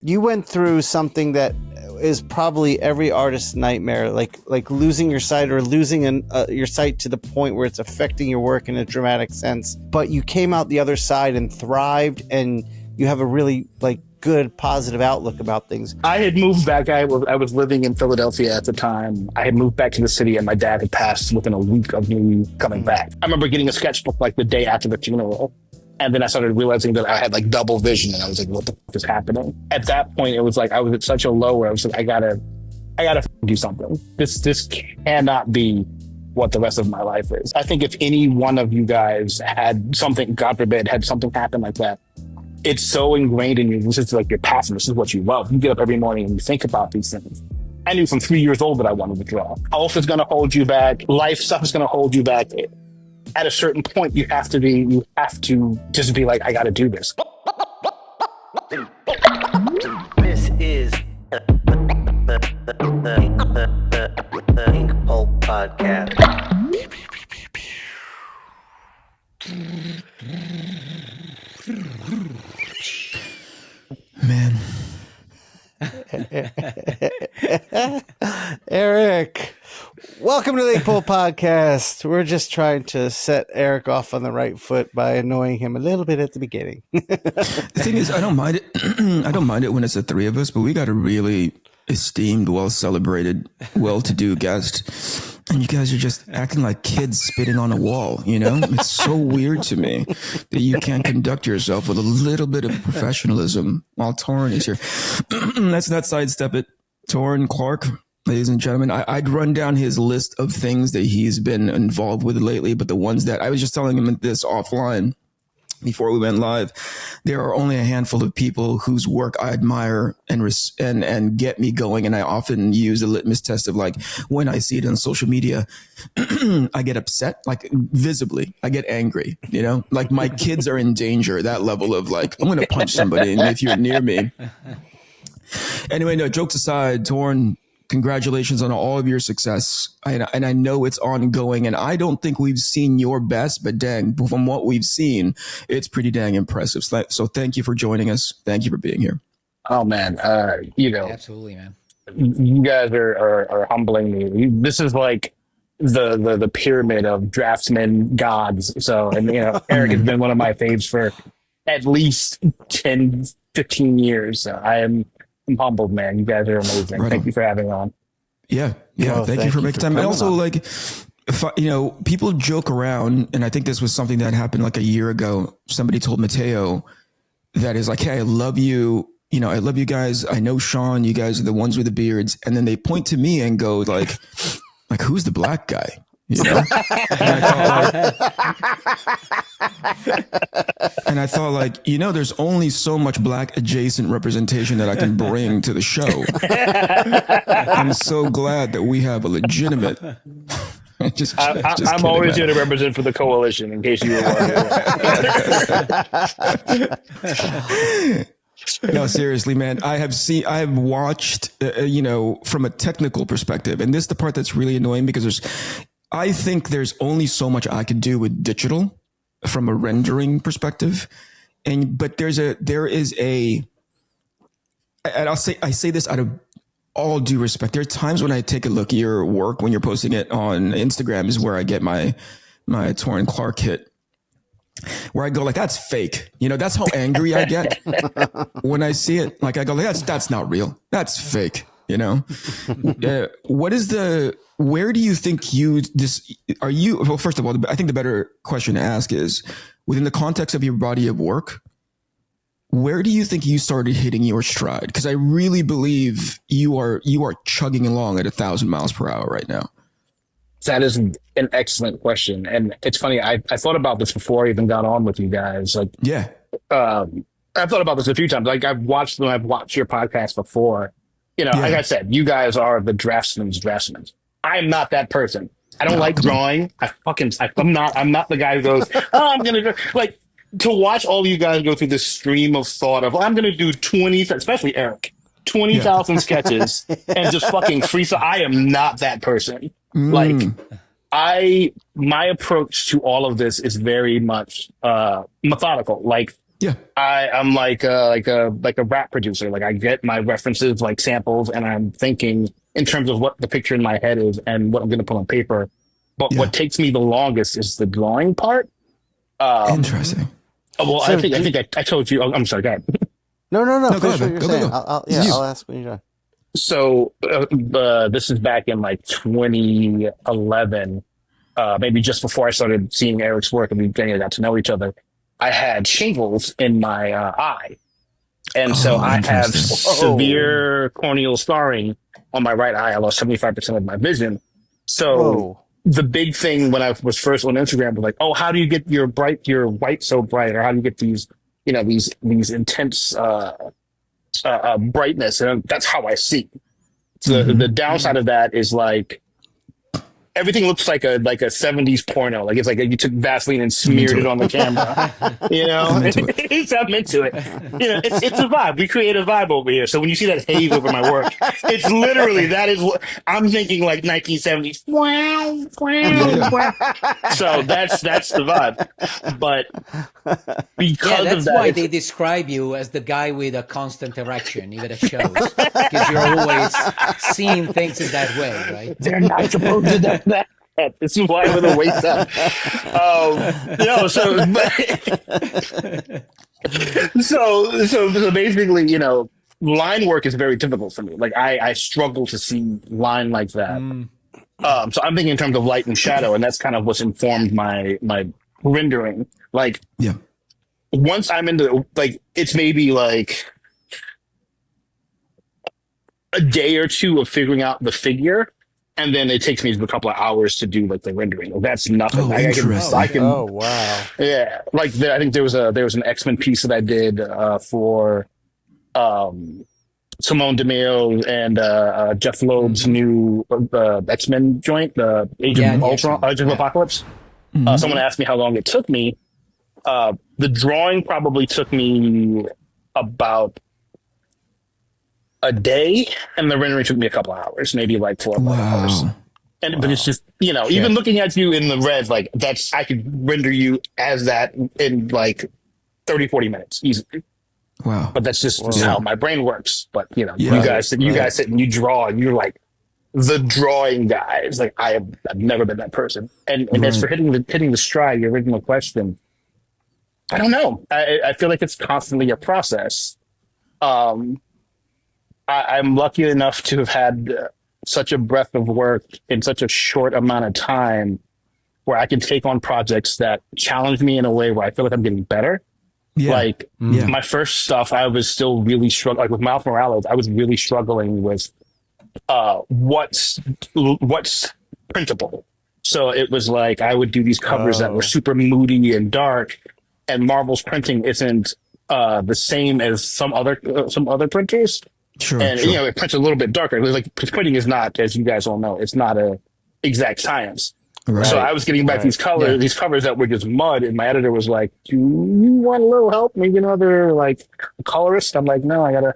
You went through something that is probably every artist's nightmare, like losing your sight or losing your sight to the point where it's affecting your work in a dramatic sense. But you came out the other side and thrived, and you have a really good positive outlook about things. I had moved back. I was living in Philadelphia at the time. I had moved back to the city, and my dad had passed within a week of me coming back. I remember getting a sketchbook the day after the funeral. And then I started realizing that I had double vision, and I was like, what the fuck is happening? At that point, it was I was at such a low where I was like, I gotta do something. This cannot be what the rest of my life is. I think if any one of you guys had something, God forbid, had something happen like that, it's so ingrained in you. This is your passion. This is what you love. You get up every morning and you think about these things. I knew from 3 years old that I wanted to draw. Health is going to hold you back. Life stuff is going to hold you back. At a certain point, you have to just be like, I got to do this. This is the Inkpulp podcast. Man. Eric, welcome to the Inkpulp podcast. We're just trying to set Eric off on the right foot by annoying him a little bit at the beginning. The thing is, I don't mind it. I don't mind it when it's the three of us, but we got a really esteemed, well-celebrated, well-to-do guest. And you guys are just acting like kids spitting on a wall, It's so weird to me that you can't conduct yourself with a little bit of professionalism while Taurin is here. Let's not sidestep it. Taurin Clarke, ladies and gentlemen. I'd run down his list of things that he's been involved with lately, but the ones that I was just telling him this offline before we went live, there are only a handful of people whose work I admire and get me going. And I often use the litmus test of when I see it on social media, I get upset, visibly. I get angry, my kids are in danger. That level of I'm going to punch somebody and if you're near me. Anyway, no, jokes aside, Taurin, congratulations on all of your success. And I know it's ongoing, and I don't think we've seen your best, but dang, from what we've seen, it's pretty dang impressive. So thank you for joining us. Thank you for being here. Oh, man. Absolutely, man. You guys are humbling me. This is the pyramid of draftsmen gods. So, Eric has been one of my faves for at least 10, 15 years. So I'm humbled, man. You guys are amazing. Right. Thank you for having me on. Yeah. Thank you for making time. And also, people joke around, and I think this was something that happened a year ago. Somebody told Matteo that is hey, I love you. I love you guys. I know Shawn. You guys are the ones with the beards. And then they point to me and go who's the black guy? And I thought there's only so much black adjacent representation that I can bring to the show. I'm so glad that we have a legitimate. I'm always here to represent for the coalition, in case you were wondering. No, seriously, man. I have watched, from a technical perspective, and this is the part that's really annoying because I think there's only so much I could do with digital from a rendering perspective. But there is a, and I say this out of all due respect. There are times when I take a look at your work when you're posting it on Instagram is where I get my Taurin Clarke hit, where I go that's fake. That's how angry I get when I see it. I go that's not real. That's fake. Where do you think well, first of all, I think the better question to ask is, within the context of your body of work, where do you think you started hitting your stride? Because I really believe you are chugging along at 1,000 miles per hour right now. That is an excellent question. And it's funny, I thought about this before I even got on with you guys. Yeah. I've thought about this a few times. I've watched your podcast before. Like I said, you guys are the draftsmen's draftsmen. I'm not that person. I don't like drawing. I'm not the guy who goes, I'm going to to watch all you guys go through this stream of thought of, I'm going to do 20, especially Eric, 20,000 sketches and just fucking freestyle. I am not that person. My approach to all of this is very much methodical. Yeah. I'm like a rap producer. Like I get my references, like samples, and I'm thinking in terms of what the picture in my head is and what I'm going to put on paper. But Yeah. what takes me the longest is the drawing part. Interesting. Well, So I think I told you. I'm sorry, go ahead. No. go Finish ahead, what go, you're go, saying. go. I'll ask when you're done. So this is back in like 2011, maybe just before I started seeing Eric's work and we got to know each other. I had shingles in my eye, and so Oh, I have interesting. severe corneal scarring on my right eye. I lost 75% of my vision. So Whoa. the big thing when I was first on Instagram was like, oh, how do you get your white so bright, or how do you get these, these intense brightness? And that's how I see. So the downside of that is like everything looks like a 70s porno. Like it's like you took Vaseline and smeared it on the camera. I'm into it. I'm into it. It's a vibe. We create a vibe over here. So when you see that haze over my work, it's literally that is what I'm thinking, like 1970s. Wow, wow. So that's the vibe. But because that's of that, why they describe you as the guy with a constant erection, even at shows, because you're always seeing things in that way, right? they're not supposed to do that. This is why we're the weights up. So basically, line work is very difficult for me. Like I struggle to see line like that. So I'm thinking in terms of light and shadow, and that's kind of what's informed my rendering. Like, Yeah. once I'm into it's maybe like a day or two of figuring out the figure, and then it takes me a couple of hours to do like the rendering. That's nothing. Oh, I can, Oh wow. yeah. Like I think there was an X-Men piece that I did for Simone DeMille and Jeff Loeb's new X-Men joint, the Age of Ultron, Age of Apocalypse. Someone asked me how long it took me. The drawing probably took me about a day, and the rendering took me a couple of hours, maybe like 4 or 5 hours. But it's just, even looking at you in the red, like I could render you as that in like 30, 40 minutes easily. Wow. But that's just how my brain works. But you Yeah. guys sit and you draw, and you're like the drawing guys. Like I've never been that person. And as for hitting the stride, your original question, I don't know. I feel like it's constantly a process. I'm lucky enough to have had such a breadth of work in such a short amount of time, where I can take on projects that challenge me in a way where I feel like I'm getting better. Yeah. Like my first stuff, I was still really struggling. Like with Miles Morales, I was really struggling with what's printable. So it was like I would do these covers that were super moody and dark, and Marvel's printing isn't the same as some other printers. Sure. And sure. it prints a little bit darker. Like printing is not, as you guys all know, it's not a exact science. Right. So I was getting back these covers that were just mud, and my editor was like, "Do you want a little help? Maybe another like colorist?" I'm like, "No, I gotta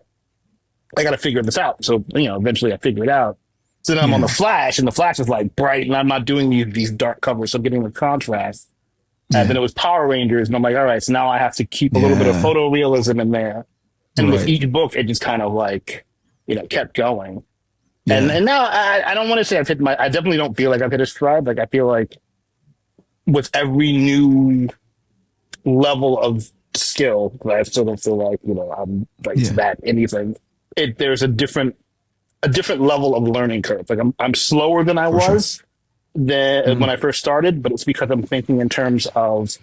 figure this out." So eventually I figured it out. So then I'm on the Flash, and the Flash is like bright, and I'm not doing these dark covers, so I'm getting the contrast. And then it was Power Rangers, and I'm like, all right, so now I have to keep a little bit of photorealism in there. And with each book, it just kind of like, kept going. Yeah. And now I don't want to say I definitely don't feel like I've hit a stride. Like I feel like with every new level of skill, I still don't feel like, I'm like that anything. There's a different level of learning curve. Like I'm slower than I was when I first started, but it's because I'm thinking in terms of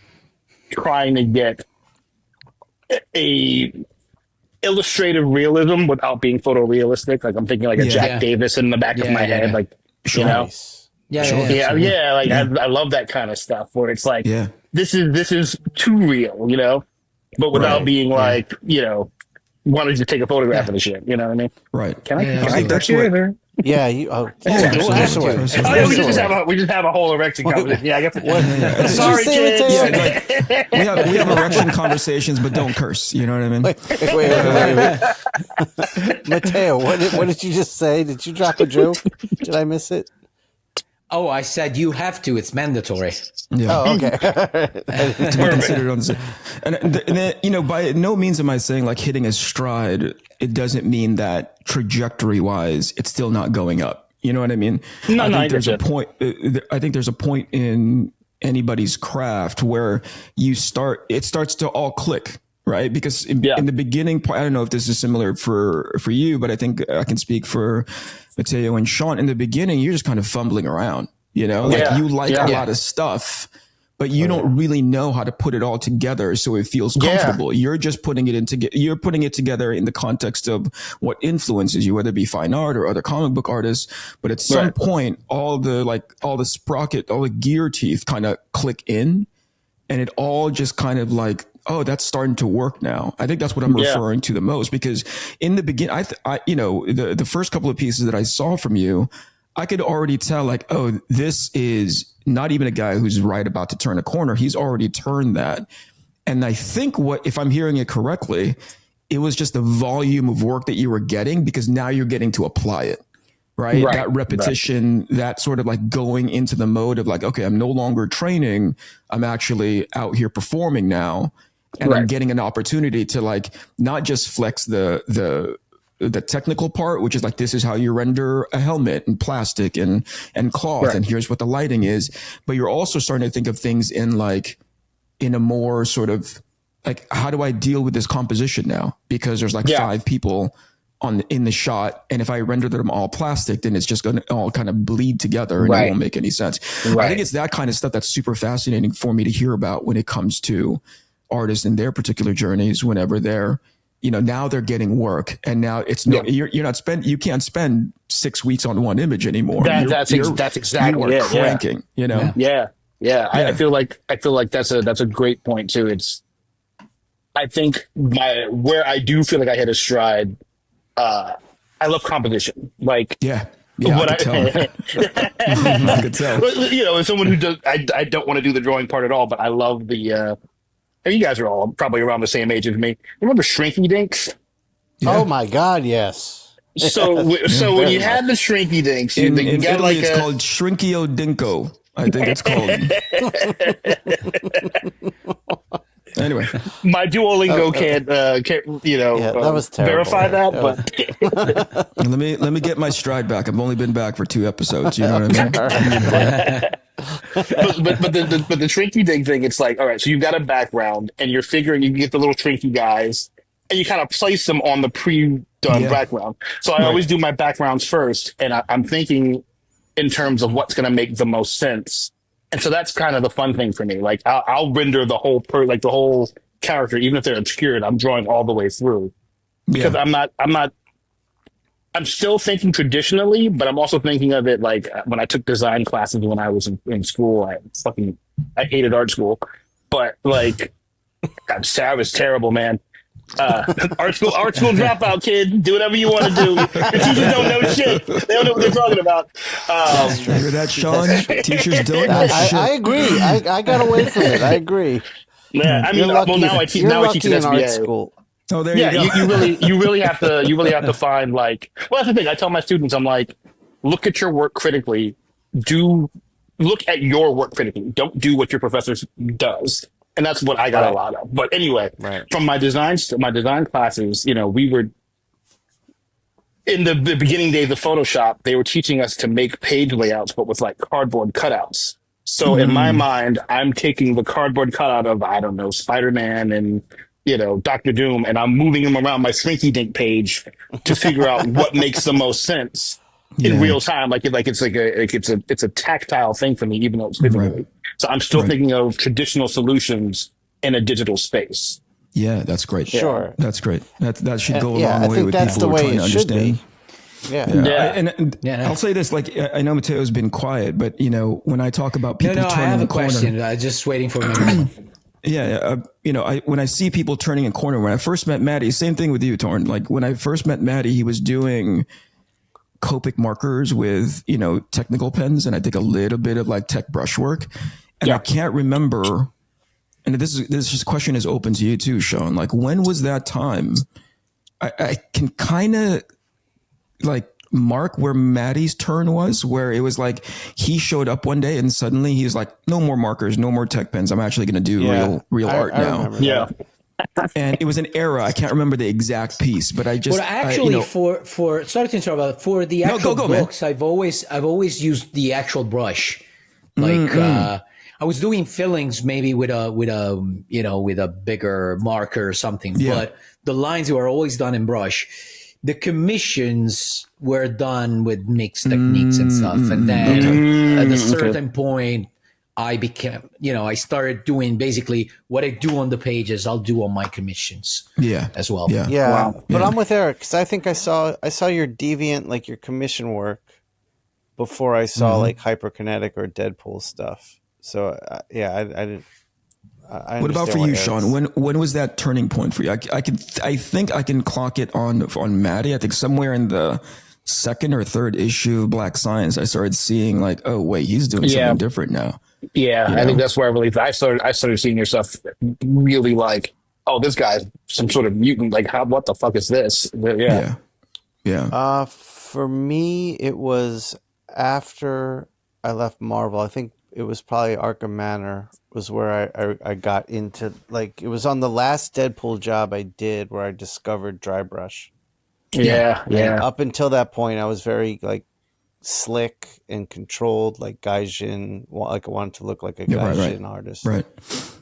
trying to get a illustrative realism without being photorealistic. Like I'm thinking like a Jack Davis in the back of my head, like Nice. I love that kind of stuff where it's like this is too real, but without being like why don't you take a photograph of the shit? You know what I mean? Right. Can I That's you what- in there? Yeah, you. Oh, absolutely. We just have a whole erection conversation. Yeah, I guess. Sorry, kids. we have erection conversations, but don't curse. You know what I mean? Wait. Matteo, what did you just say? Did you drop a joke? Did I miss it? Oh, I said you have to. It's mandatory. Yeah. Oh, okay. To be considered on the, and then, you know, by no means am I saying like hitting a stride. It doesn't mean that trajectory wise, it's still not going up. You know what I mean? No, I no, I think there's get a point. I think there's a point in anybody's craft where it starts to all click. Right. Because in the beginning, I don't know if this is similar for you, but I think I can speak for Matteo and Shawn. In the beginning, you're just kind of fumbling around, you know, like you like a lot of stuff, but you don't really know how to put it all together so it feels comfortable. You're just putting it together in the context of what influences you, whether it be fine art or other comic book artists. But at some point, all the sprocket, all the gear teeth kind of click in, and it all just kind of like, oh, that's starting to work now. I think that's what I'm referring to the most, because in the beginning, you know, the first couple of pieces that I saw from you, I could already tell like, oh, this is not even a guy who's about to turn a corner. He's already turned that. And I think if I'm hearing it correctly, it was just the volume of work that you were getting, because now you're getting to apply it. Right. That repetition, that sort of like going into the mode of like, okay, I'm no longer training. I'm actually out here performing now. And I'm getting an opportunity to like, not just flex the technical part, which is like, this is how you render a helmet and plastic and cloth. And here's what the lighting is. But you're also starting to think of things in a more sort of like, how do I deal with this composition now? Because there's like 5 people in the shot, and if I render them all plastic, then it's just going to all kind of bleed together and it won't make any sense. I think it's that kind of stuff that's super fascinating for me to hear about when it comes to artists in their particular journeys, whenever they're, you know, now they're getting work, and now it's you can't spend 6 weeks on one image anymore. That's exactly it. Cranking, you know? Yeah. I feel like that's a great point too. I think where I do feel like I hit a stride, I love composition. Like, I what I could tell. You know, as someone who does, I don't want to do the drawing part at all, but I love the, and you guys are all probably around the same age as me. Remember Shrinky Dinks? Yeah. Oh my God, yes. So when you had the Shrinky Dinks, in Italy, it's called Shrinkio Dinko. I think it's called. Anyway, my Duolingo can't that was terrible. Verify that, but let me get my stride back. I've only been back for 2 episodes. You know what I mean? but the Shrinky Dink thing, it's like, all right, so you've got a background, and you're figuring you can get the little Shrinky guys, and you kind of place them on the pre-done background. So I always do my backgrounds first, and I'm thinking in terms of what's going to make the most sense. And so that's kind of the fun thing for me. Like I'll render the whole the whole character, even if they're obscured. I'm drawing all the way through, because I'm still thinking traditionally, but I'm also thinking of it like when I took design classes when I was in school. I hated art school, but like I was terrible, man. Art school dropout kid. Do whatever you want to do. The teachers don't know shit. They don't know what they're talking about. Hear that, Shawn? Teachers don't know shit. I agree. I got away from it. I agree. Yeah, I mean, now I teach an SBA. School. Oh, there you go. you really have to find like. Well, that's the thing. I tell my students, I'm like, look at your work critically. Look at your work critically. Don't do what your professor does. And that's what I got a lot of. But anyway, from my design classes, you know, we were in the beginning days of Photoshop, they were teaching us to make page layouts, but with like cardboard cutouts. So in my mind, I'm taking the cardboard cutout of, I don't know, Spider-Man and, you know, Dr. Doom, and I'm moving them around my Shrinky Dink page to figure out what makes the most sense in real time. It's a tactile thing for me, even though it's physically. So I'm still thinking of traditional solutions in a digital space. Yeah, that's great. Sure. That's great. That should go a long way with people who are trying to understand. Yeah. I'll say this, like, I know Matteo's been quiet, but, you know, when I talk about people turning I have a a question. I'm just waiting for a minute. You know, when I see people turning a corner, when I first met Maddie, same thing with you, Taurin. Like, when I first met Maddie, he was doing Copic markers with, you know, technical pens, and I did a little bit of like tech brushwork. And I can't remember, and this question is open to you too, Shawn. Like, when was that time? I can kind of like mark where Maddie's turn was, where it was like he showed up one day and suddenly he was like, no more markers, no more tech pens. I'm actually going to do real art now. Yeah. And it was an era. I can't remember the exact piece, but I just Well, actually, you know, for sorry to interrupt, but for the actual books, I've always used the actual brush. Like I was doing fillings maybe with a bigger marker or something, but the lines were always done in brush. The commissions were done with mixed techniques and stuff, and then at a certain point, I became, I started doing basically what I do on the pages, I'll do on my commissions. As well. Yeah. Wow. But I'm with Eric because I think I saw your Deviant, like your commission work, before I saw like Hyperkinetic or Deadpool stuff. So I didn't. What about for you, Shawn? When was that turning point for you? I think I can clock it on Maddie. I think somewhere in the second or third issue of Black Science, I started seeing like, oh wait, he's doing something different now. Yeah, I think that's where I really I started seeing your stuff really like, oh, this guy's some sort of mutant. Like, what the fuck is this? Yeah. For me, it was after I left Marvel. I think it was probably Arkham Manor was where I got into, like, it was on the last Deadpool job I did where I discovered dry brush. Yeah. And up until that point, I was very like slick and controlled, like Gaijin. Like I wanted to look like a Gaijin artist. Right.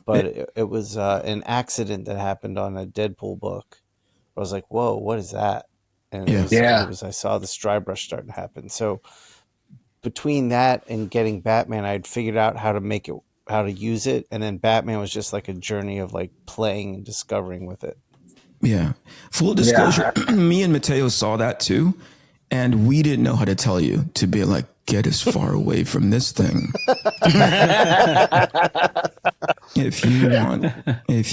But it was an accident that happened on a Deadpool book. I was like, "Whoa, what is that?" And it was I saw this dry brush starting to happen. So between that and getting Batman, I'd figured out how to use it, and then Batman was just like a journey of like playing and discovering with it. Yeah. Full disclosure, me and Matteo saw that too, and we didn't know how to tell you to be like, get as far away from this thing. If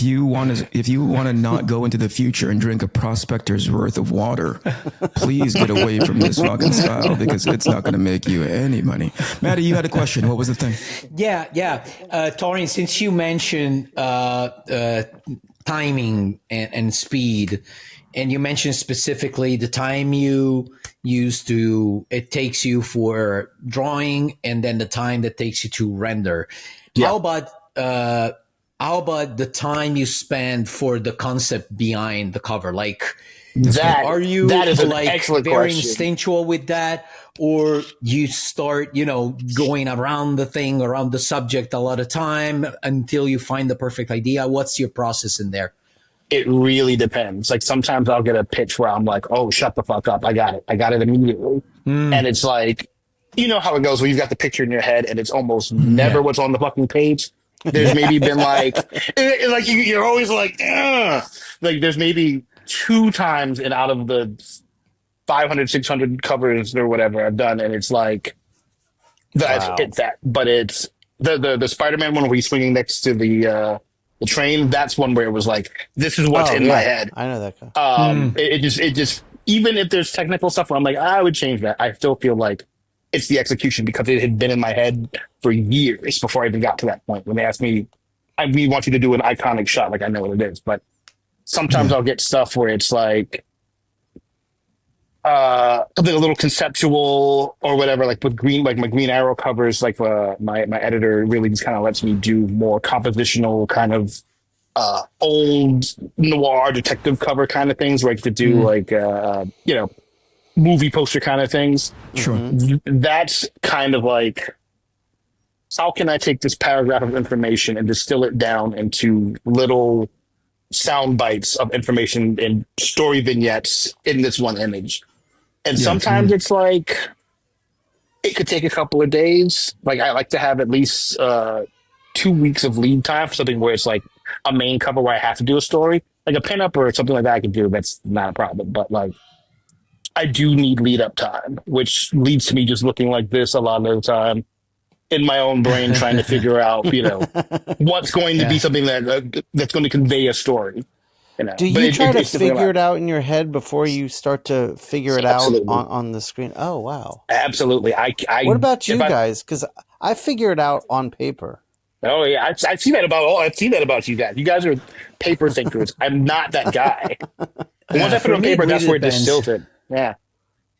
you want to not go into the future and drink a prospector's worth of water, please get away from this fucking style because it's not going to make you any money. Maddie, you had a question. What was the thing? Yeah. Taurin, since you mentioned timing and speed, and you mentioned specifically the time you it takes you for drawing and then the time that takes you to render. How about the time you spend for the concept behind the cover? Like, are you that is like an excellent very question. instinctual with that, or you start going around the subject a lot of time until you find the perfect idea? What's your process in there? It really depends. Like sometimes I'll get a pitch where I'm like, oh, shut the fuck up. I got it immediately. And it's like, you know how it goes when you've got the picture in your head and it's almost never what's on the fucking page. There's maybe been like you're always like, ugh. Like there's maybe 2 times and out of the 500, 600 covers or whatever I've done. And it's like, I've hit that, but it's the Spider-Man one where he's swinging next to the train. That's one where it was like, this is what's in my head. I know that guy. It just even if there's technical stuff where I'm like, I would change that, I still feel like it's the execution because it had been in my head for years before I even got to that point. When they asked me, we want you to do an iconic shot, like I know what it is, but sometimes I'll get stuff where it's like something a little conceptual or whatever, like with my Green Arrow covers, like my editor really just kind of lets me do more compositional kind of old noir detective cover kind of things where I get to do like movie poster kind of things. Sure. That's kind of like, how can I take this paragraph of information and distill it down into little sound bites of information and story vignettes in this one image? And sometimes it's like, it could take a couple of days. Like I like to have at least 2 weeks of lead time for something where it's like a main cover where I have to do a story, like a pinup or something like that I can do. That's not a problem. But like, I do need lead up time, which leads to me just looking like this a lot of the time in my own brain, trying to figure out, what's going to be something that's going to convey a story. Do you try to figure it out in your head before you start to figure it out on the screen? Oh, wow. Absolutely. What about you guys? Because I figure it out on paper. Oh yeah, I've seen that about you guys. You guys are paper thinkers. I'm not that guy. Once I put it on paper, that's where it distills it. Yeah.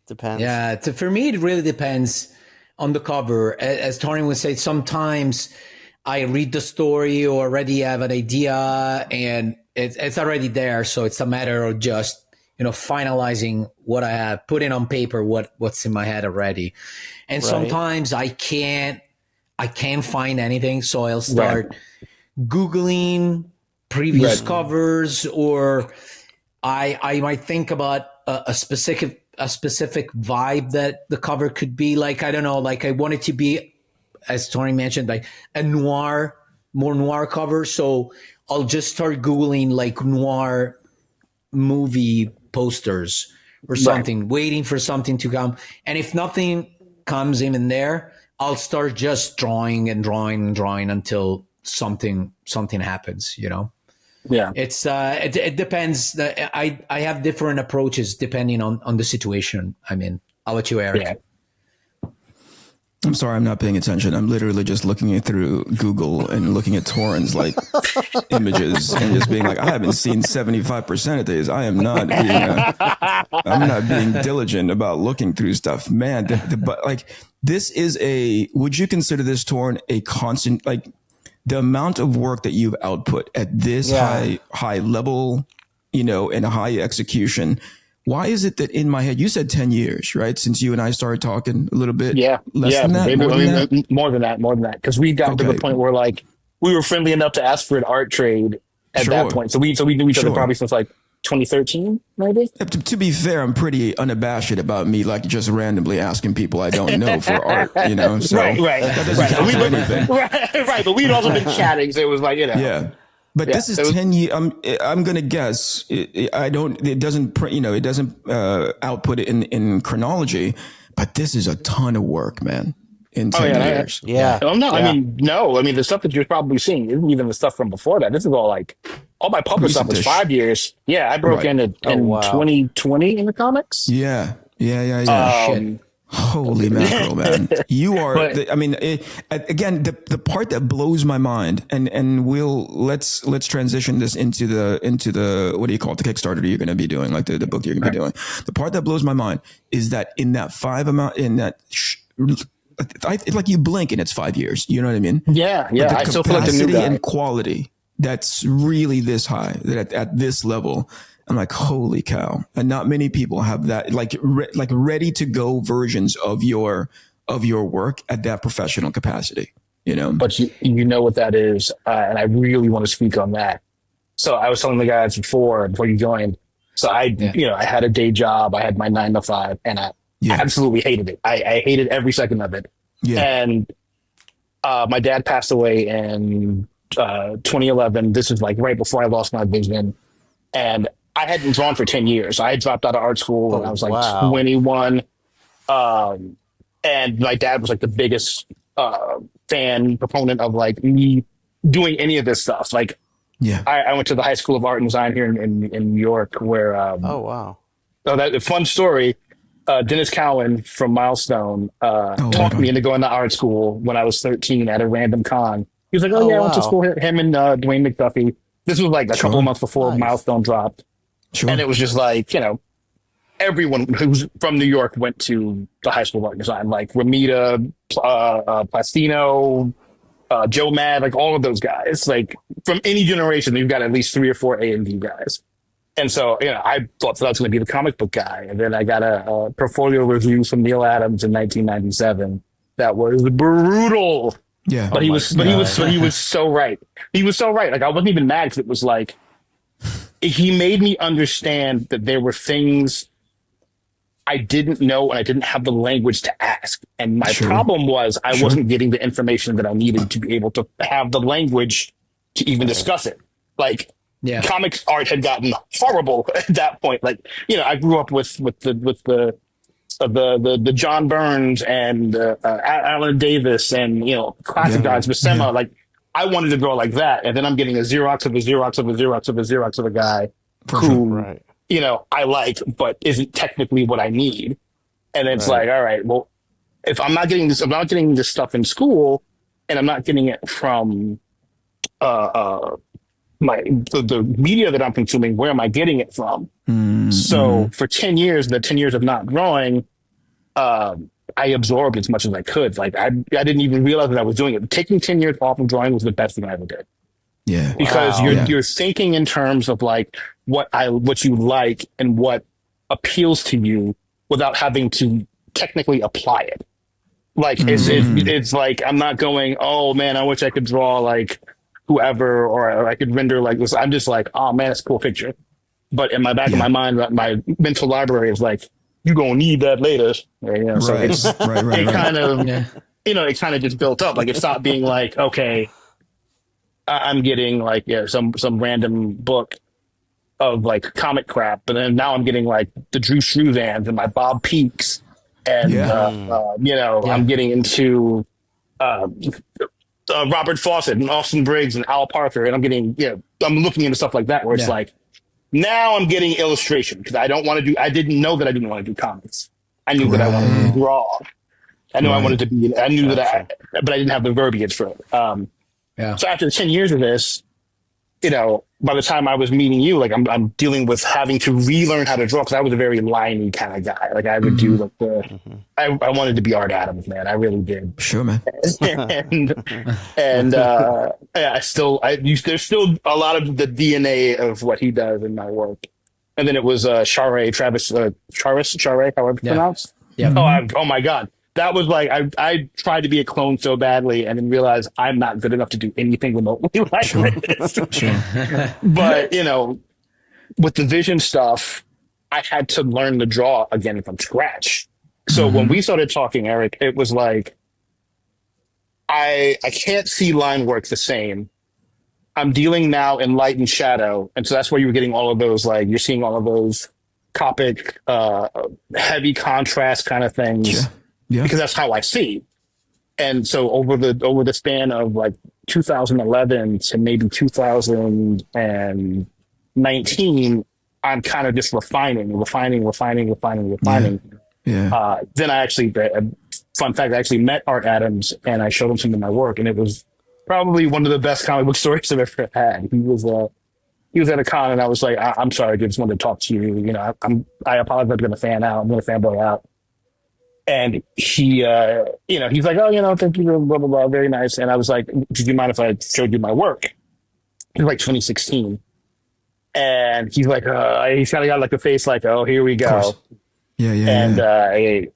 Depends. Yeah, for me, it really depends on the cover. As Taurin would say, sometimes I read the story or already have an idea and it's already there. So it's a matter of just, finalizing what I have, putting on paper what's in my head already. And sometimes I can't find anything. So I'll start Googling previous covers, or I might think about a specific vibe that the cover could be. Like, I don't know, like I want it to be, as Tony mentioned, like a more noir cover. So I'll just start Googling like noir movie posters or something, waiting for something to come. And if nothing comes even there, I'll start just drawing until something happens, Yeah. It's it depends. I have different approaches depending on the situation I'm in. I'll let you, Eric. Yeah. I'm sorry, I'm not paying attention. I'm literally just looking through Google and looking at Taurin's like images and just being like, I haven't seen 75% of these. I am not I'm not being diligent about looking through stuff, man. But like, this is would you consider this, Taurin, a constant, like the amount of work that you've output at this high level, and high execution? Why is it that in my head, you said 10 years, right? Since you and I started talking a little bit. Yeah. Less than that? More than that. Because we got to the point where like we were friendly enough to ask for an art trade at that point. So we knew each other probably since like 2013, maybe. To be fair, I'm pretty unabashed about me like just randomly asking people I don't know for art, So right. That doesn't count for anything. Right. But we'd also been chatting, so it was like, Yeah. But this is 10 years. I'm going to guess it doesn't output it in chronology, but this is a ton of work, man. In 10 years. Yeah. Oh, no, I mean, the stuff that you're probably seeing isn't even the stuff from before that. This is all like, all my published stuff was 5 years. Yeah. I broke in 2020 in the comics. Yeah. Holy mackerel, man! You are. Again, the part that blows my mind, and let's transition this into the what do you call it? The Kickstarter you're going to be doing, like the book you're going to be doing. The part that blows my mind is that in that it's like you blink and it's 5 years. You know what I mean? Yeah. But I still feel like the new guy. and quality that's really this high, that at this level. I'm like, holy cow. And not many people have that, like ready to go versions of your work at that professional capacity, But you know what that is. And I really want to speak on that. So I was telling the guys before you joined. So I had a day job. I had my 9 to 5 and I absolutely hated it. I hated every second of it. Yeah. And my dad passed away in 2011. This is like right before I lost my vision. And I hadn't drawn for 10 years. I had dropped out of art school when I was like 21. And my dad was like the biggest proponent of like me doing any of this stuff. Like, I went to the High School of Art and Design here in New York where, wow. So that a fun story. Dennis Cowan from Milestone talked me into going to art school when I was 13 at a random con. He was like, I went to school here. Him and Dwayne McDuffie. This was like a couple of months before Milestone dropped. Sure. And it was just like, everyone who's from New York went to the High School of Art and Design, like Ramita, Plastino, Joe Mad, like all of those guys. Like from any generation, you've got at least 3 or 4 A&D guys. And so, I thought that I was going to be the comic book guy. And then I got a portfolio review from Neil Adams in 1997 that was brutal. Yeah. But he was so right. He was so right. Like I wasn't even mad because it was like, he made me understand that there were things I didn't know and I didn't have the language to ask. And my problem was I wasn't getting the information that I needed to be able to have the language to even discuss it. Like comics art had gotten horrible at that point. Like, I grew up with the John Burns and Alan Davis and, classic guys, Buscema, like, I wanted to draw like that. And then I'm getting a Xerox of a Xerox of a Xerox of a Xerox of a guy who, I like, but isn't technically what I need. And it's like, all right, well, if I'm not getting this stuff in school and I'm not getting it from the media that I'm consuming, where am I getting it from? So for 10 years, the 10 years of not drawing, I absorbed as much as I could. Like I didn't even realize that I was doing it. Taking 10 years off of drawing was the best thing I ever did. Yeah. Because Wow. you're thinking in terms of like what you like and what appeals to you without having to technically apply it. Like it's like I'm not going, oh man, I wish I could draw like whoever, or I could render like this. I'm just like, oh man, it's a cool picture. But in my back of my mind, my mental library is like, you're gonna need that later. You know, so Right. it's Right. it kind of Yeah. it kind of just built up. Like it stopped being like, okay, I'm getting like some random book of like comic crap, but then now I'm getting like the Drew Struzans and my Bob Peaks, and I'm getting into Robert Fawcett and Austin Briggs and Al Parker, and I'm looking into stuff like that where it's like, now I'm getting illustration because I didn't know that I didn't want to do comics. I knew that I wanted to draw. I knew I wanted to be. I knew that but I didn't have the verbiage for it. So after 10 years of this, by the time I was meeting you, like I'm dealing with having to relearn how to draw because I was a very liney kind of guy. Like I would do like I wanted to be Art Adams, man. I really did. Sure, man. and there's still a lot of the DNA of what he does in my work. And then it was Travis Charest, however it's pronounced. Yeah. Oh my God. That was like, I tried to be a clone so badly and then realized I'm not good enough to do anything remotely like this. But, with the vision stuff, I had to learn to draw again from scratch. So when we started talking, Eric, it was like, I can't see line work the same. I'm dealing now in light and shadow. And so that's where you were getting all of those, like, you're seeing all of those Copic, heavy contrast kind of things. Sure. Yeah. Because that's how I see. And so over the span of like 2011 to maybe 2019, I'm kind of just refining. Yeah. Then I actually, fun fact, I actually met Art Adams and I showed him some of my work, and it was probably one of the best comic book stories I've ever had. He was at a con, and I was like, I'm sorry, I just wanted to talk to you. I apologize, I'm going to fanboy out. And he, he's like, oh, thank you, blah, blah, blah, very nice. And I was like, do you mind if I showed you my work? It was like 2016. And he's like, he's kind of got like a face like, oh, here we go. Yeah. And I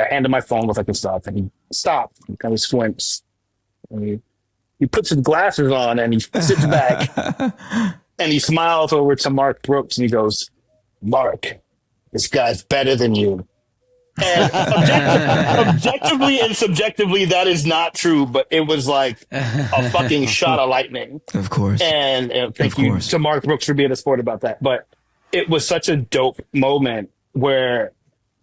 handed my phone with like and stuff, and he stopped and kind of squints. And he puts his glasses on and he sits back and he smiles over to Mark Brooks and he goes, Mark, this guy's better than you. And objectively and subjectively, that is not true, but it was like a fucking shot of lightning. Of course. And thank you to Mark Brooks for being a sport about that. But it was such a dope moment where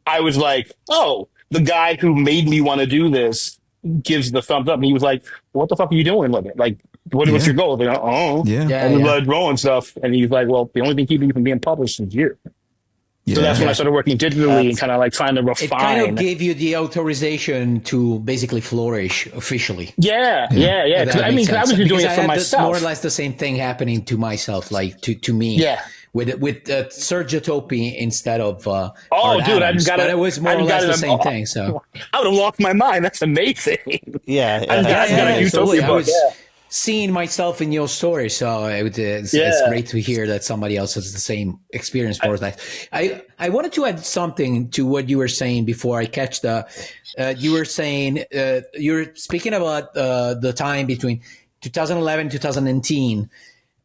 I was like, oh, the guy who made me want to do this gives the thumbs up. And he was like, what the fuck are you doing with it? Like, what's your goal? I was drawing stuff. And he's like, well, the only thing keeping you from being published is you. So that's when I started working digitally and kind of like trying to refine. It kind of gave you the authorization to basically flourish officially. Yeah. Because I was doing it for myself. More or less the same thing happening to myself, like to me. Yeah. With Sergiotopi instead of dude, but it was more or less the same thing. So I would have lost my mind. That's amazing. Yeah. Absolutely. I was seeing myself in your story, so it's great to hear that somebody else has the same experience. I wanted to add something to what you were saying before I catch you were saying you're speaking about the time between 2011 2010.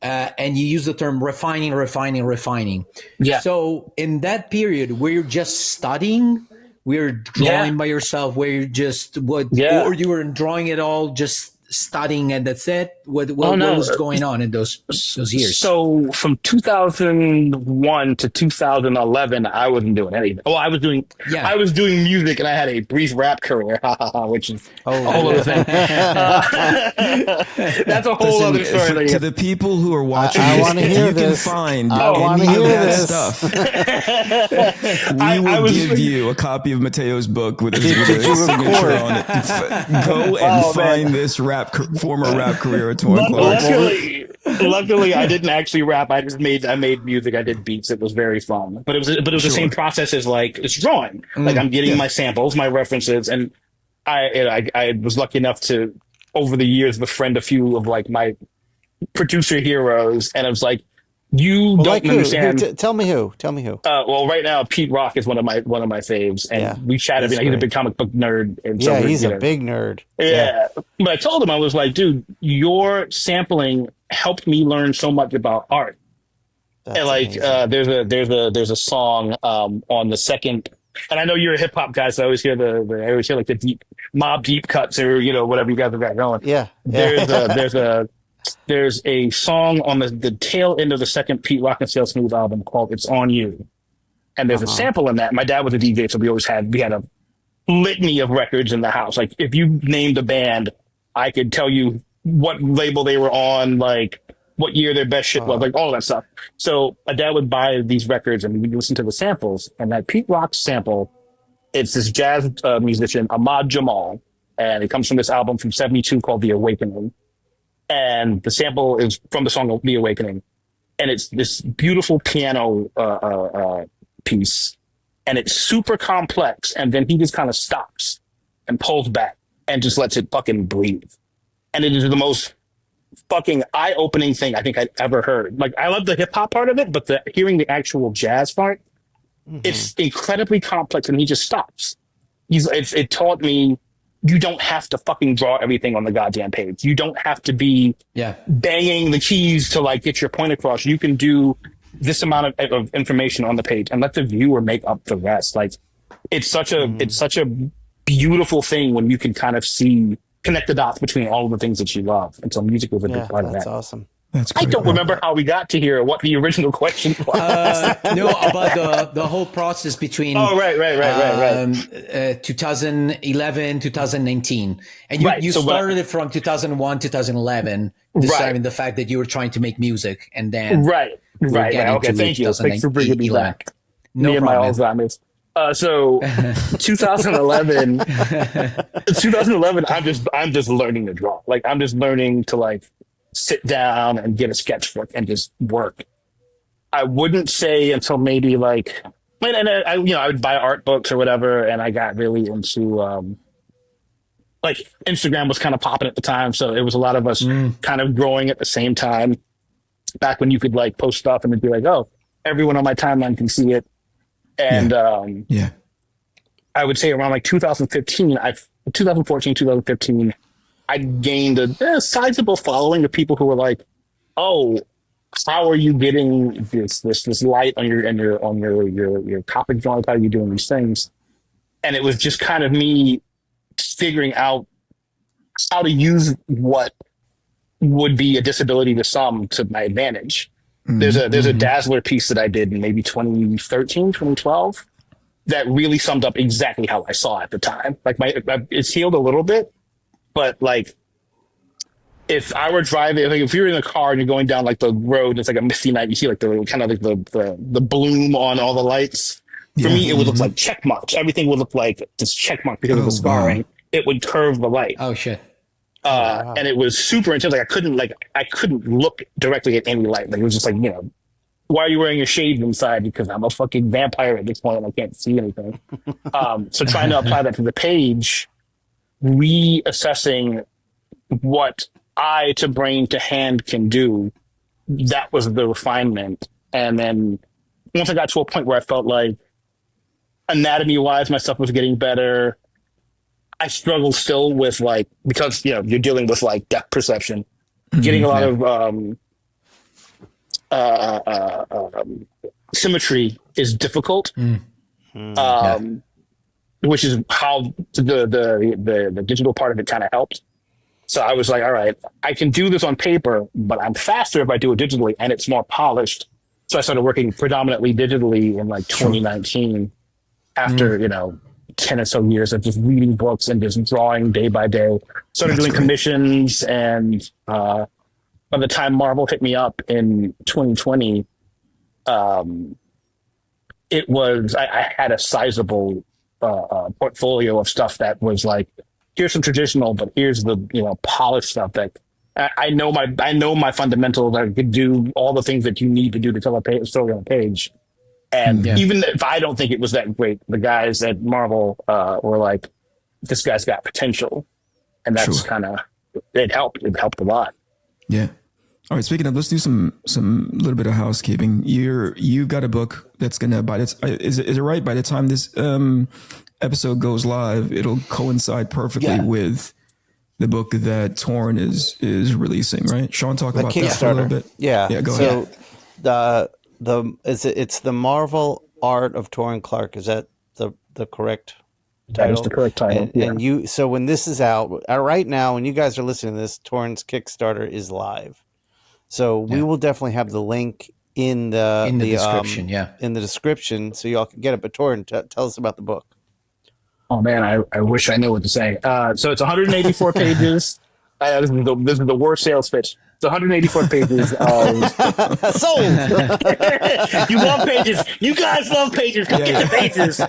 And you use the term refining. Yeah. So in that period, were you just studying? Were you drawing by yourself? Were you just or you were drawing it all, just studying, and that's it? What was going on in those years? So from 2001 to 2011, I wasn't doing anything. Well, I was doing music, and I had a brief rap career, which is a whole other thing. That's a whole other story. To the people who are watching, I want to hear this. Can find any of that stuff. We will give you a copy of Matteo's book with his signature on it. Go and find this former rap career at Taurin Clarke. Luckily, I didn't actually rap. I made music. I did beats. It was very fun. But it was the same Sure. process as like it's drawing. Like I'm getting Yeah. my samples, my references, and I was lucky enough to over the years befriend a few of like my producer heroes, and I was like, you Well, don't like who? understand. Tell me who. Tell me who. Well, right now, Pete Rock is one of my faves, and Yeah, we chatted. he's He's a great. big comic book nerd, and so Yeah, we're, he's a big nerd. Yeah, yeah. But I told him I was like, dude, your sampling helped me learn so much about art. that's And like, amazing. there's a song on the second, and I know you're a hip hop guy, so I always hear like the deep mob deep cuts or whatever you guys have got going. Yeah, There's a yeah. there's a song on the tail end of the second Pete Rock and Sail Smooth album called "It's on You," and there's a Uh-huh. sample in that. My dad was a DJ, so we had a litany of records in the house. Like if you named a band, I could tell you what label they were on, like what year their best shit was, like all that stuff. So my dad would buy these records and we'd listen to the samples. And that Pete Rock sample, it's this jazz musician, Ahmad Jamal, and it comes from this album from '72 called The Awakening. And the sample is from the song The Awakening. And it's this beautiful piano piece, and it's super complex. And then he just kind of stops and pulls back and just lets it fucking breathe. And it is the most fucking eye-opening thing I think I'd ever heard. Like, I love the hip hop part of it, but hearing the actual jazz part, it's incredibly complex. And he just stops. It taught me you don't have to fucking draw everything on the goddamn page. You don't have to be Yeah. banging the keys to like get your point across. You can do this amount of information on the page and let the viewer make up the rest. Like it's such a beautiful thing when you can kind of connect the dots between all of the things that you love. And so music was a big Yeah, part of that's that. awesome. That's I great. don't remember how we got to here or what the original question was. No, about the whole process between Oh, right. 2011, 2019, and you Right, you so what- started it from 2001, 2011, Right. deciding the fact that you were trying to make music, and then Right. getting Okay, to thank you. Thanks for bringing me 2011. back. No Me and my problem. Alzheimer's. So 2011, 2011, I'm just learning to draw. Like I'm just learning to like sit down and get a sketchbook and just work. I wouldn't say until maybe like, and I would buy art books or whatever, and I got really into like Instagram was kind of popping at the time, so it was a lot of us kind of growing at the same time. Back when you could like post stuff and it'd be like, oh, everyone on my timeline can see it. And Yeah. I would say around like 2015, 2014, 2015, I gained a sizable following of people who were like, "Oh, how are you getting this light on your copy drawings? How are you doing these things?" And it was just kind of me figuring out how to use what would be a disability to some to my advantage. There's a Dazzler piece that I did in maybe 2013, 2012 that really summed up exactly how I saw it at the time. Like it's healed a little bit, but like if I were driving, like if you're in a car and you're going down like the road, it's like a misty night, you see like the kind of like the bloom on all the lights. For me, it would look like check marks. Everything would look like this check mark because of the scarring. Wow. It would curve the light. Oh shit! And it was super intense. Like I couldn't look directly at any light. Like it was just like, why are you wearing your shades inside? Because I'm a fucking vampire at this point and I can't see anything. So trying to apply that to the page, reassessing what eye to brain to hand can do. That was the refinement. And then once I got to a point where I felt like anatomy wise, my stuff was getting better. I struggle still with like, because, you're dealing with like depth perception, getting a lot of symmetry is difficult. Which is how the digital part of it kind of helped. So I was like, all right, I can do this on paper, but I'm faster if I do it digitally and it's more polished. So I started working predominantly digitally in like 2019 after, 10 or so years of just reading books and just drawing day by day. Started doing commissions, and by the time Marvel hit me up in 2020, it was I had a sizable portfolio of stuff that was like, here's some traditional, but here's the polished stuff that I know my fundamentals. I could do all the things that you need to do to tell a story on a page. And Yeah. even if I don't think it was that great, the guys at Marvel were like, "This guy's got potential," and that's Sure. kind of it helped. It helped a lot. Yeah. All right. Speaking of, let's do some little bit of housekeeping. You've got a book that's gonna is it right by the time this episode goes live, it'll coincide perfectly with the book that Taurin is releasing, right? Shawn, talk about that for a little bit. Yeah. Go ahead. It's the Marvel Art of Taurin Clarke. Is that the correct title? That is the correct title. And so when this is out right now, when you guys are listening to this, Taurin's Kickstarter is live. So we will definitely have the link in the description. In the description, so y'all can get it. But Taurin, tell us about the book. Oh man, I wish I knew what to say. So it's 184 pages. This is the worst sales pitch. It's 184 pages of Sold. You love pages. You guys love pages. Go get the pages.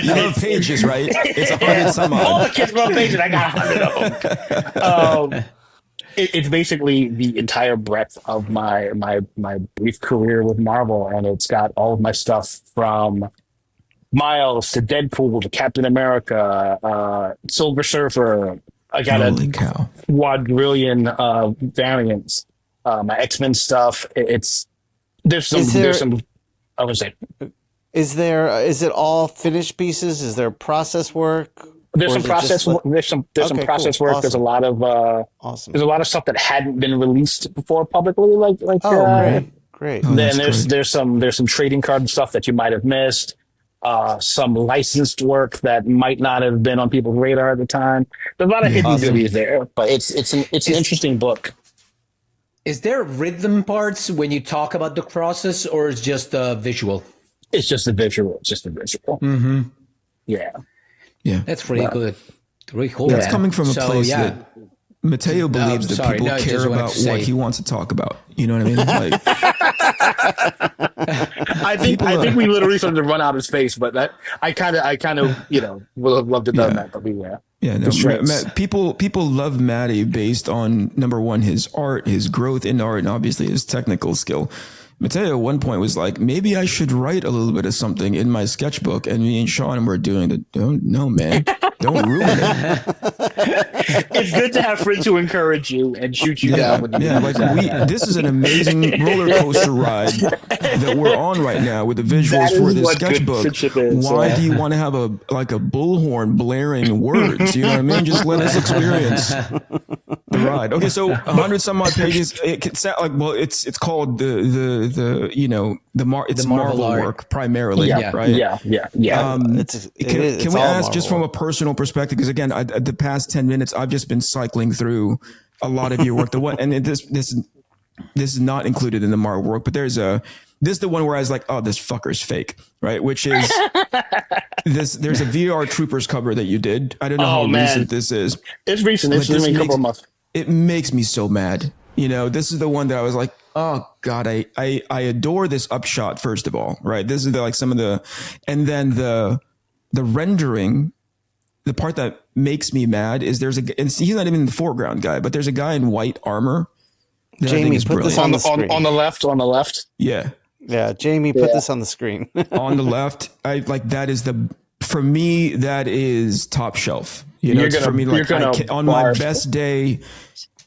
You love pages, right? It's 100 some odd. All the kids love pages. I got 100 of them. It's basically the entire breadth of my brief career with Marvel, and it's got all of my stuff from Miles to Deadpool to Captain America, Silver Surfer. I got Holy cow. quadrillion variants. My X-Men stuff. There's some. I would say. Is it all finished pieces? Is there process work? There's some process. There's some process work. Awesome. There's a lot of Awesome. There's a lot of stuff that hadn't been released before publicly. Great. Oh, then that's there's some trading card stuff that you might have missed. Some licensed work that might not have been on people's radar at the time. There's a lot of hidden goodies there, but it's an interesting book. Is there rhythm parts when you talk about the process, or is just visual? It's just a visual. It's just a visual. Mm-hmm. Yeah. Yeah. That's really good. Really cool. That's man. coming from a So, place that Matteo believes that sorry, people no, I care just wanted about to say- what he wants to talk about. You know what I mean? Like, I think we literally started to run out of space, but that I kind of would have loved to have done that, but people love Matty based on, number one, his art, his growth in art, and obviously his technical skill. Matteo at one point was like, maybe I should write a little bit of something in my sketchbook. And me and Shawn were doing it. No, man. Don't ruin it. It's good to have friends who encourage you and shoot you down when you this is an amazing roller coaster ride that we're on right now with the visuals for this sketchbook. Why do you want to have a bullhorn blaring words? You know what I mean? Just let us experience the ride. Okay, so 100 some odd pages. It can sound like, well, it's called the Marvel art. work primarily, right? Yeah. Can we ask, just from a personal perspective, because again, the past 10 minutes I've just been cycling through a lot of your work. This is not included in the Marvel work, but this is the one where I was like, oh, this fucker's fake, right? Which is there's a VR Troopers cover that you did. I don't know how recent this is. It's recent. It's been a couple of months. It makes me so mad. This is the one that I was like, oh God, I adore this upshot, first of all, right? This is some of the, and then the rendering. The part that makes me mad is and he's not even the foreground guy, but there's a guy in white armor. Jamie, put this on the screen. On the left. Yeah. Yeah. Jamie, put this on the screen. On the left. That is for me, that is top shelf. For me, on my best day,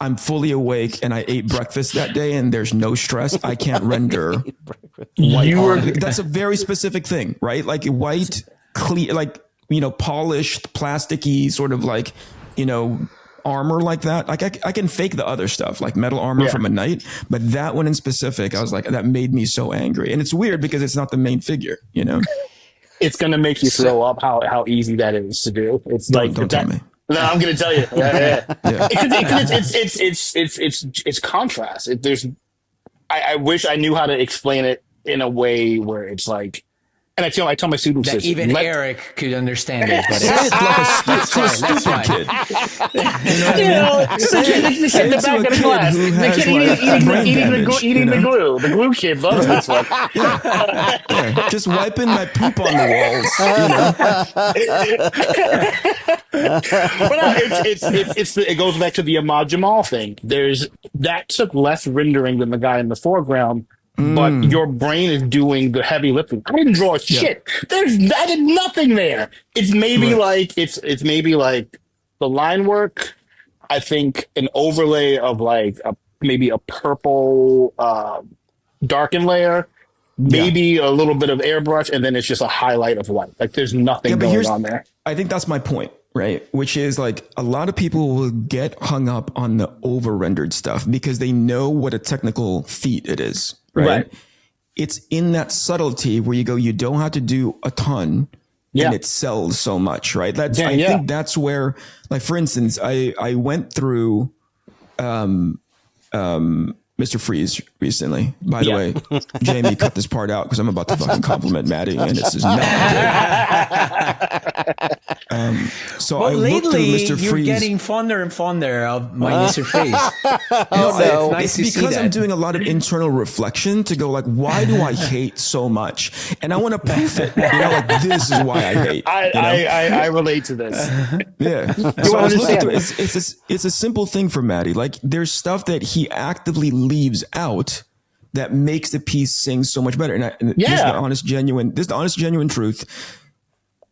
I'm fully awake and I ate breakfast that day and there's no stress. I can't render white armor. That's a very specific thing, right? Like white, clear, polished, plasticky sort of armor like that. Like I can fake the other stuff, like metal armor from a knight, but that one in specific, I was like, that made me so angry. And it's weird because it's not the main figure, It's going to make you throw up how easy that is to do. It's don't tell me. No, I'm going to tell you. It's contrast. I wish I knew how to explain it in a way where it's like, and I tell my students that this, even Eric could understand it, but Say it like a stupid kid. The kid in the back of the class, the kid eating the glue. The glue kid loves this one. Just wiping my poop on the walls. It goes back to the Ahmad Jamal thing. That took less rendering than the guy in the foreground, but your brain is doing the heavy lifting. I didn't draw shit. I did nothing there. It's maybe like it's maybe like the line work. I think an overlay of like maybe a purple darken layer, maybe a little bit of airbrush, and then it's just a highlight of white. Like there's nothing going on there. I think that's my point, right? Which is like a lot of people will get hung up on the over rendered stuff because they know what a technical feat it is, right? It's in that subtlety where you go, you don't have to do a ton. And it sells so much, right? I think that's where, like, for instance, I went through Mr. Freeze recently. By the way, Jamie, cut this part out because I'm about to fucking compliment Maddie, and this is not good. So I looked through Mr. Freeze. You're getting fonder and fonder of my Mr. Freeze. It's because I'm doing a lot of internal reflection to go like, why do I hate so much? And I want to proof it. Like this is why I hate. I relate to this. Yeah. So I was looking through, it's a simple thing for Maddie. Like there's stuff that he actively leaves out that makes the piece sing so much better. And this is the honest, genuine truth.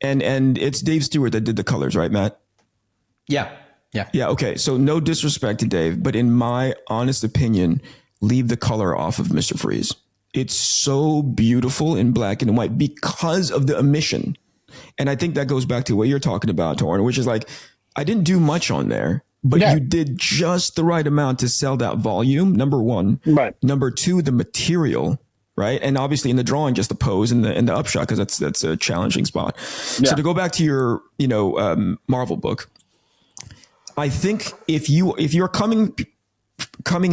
And it's Dave Stewart that did the colors, right, Matt? Yeah. Okay. So no disrespect to Dave, but in my honest opinion, leave the color off of Mr. Freeze. It's so beautiful in black and white because of the emission. And I think that goes back to what you're talking about, Taurin, which is like, I didn't do much on there, but you did just the right amount to sell that volume. Number one, right. Number two, the material, right? And obviously in the drawing, just the pose and the upshot, because that's a challenging spot. Yeah. So to go back to your, Marvel book, I think if you're coming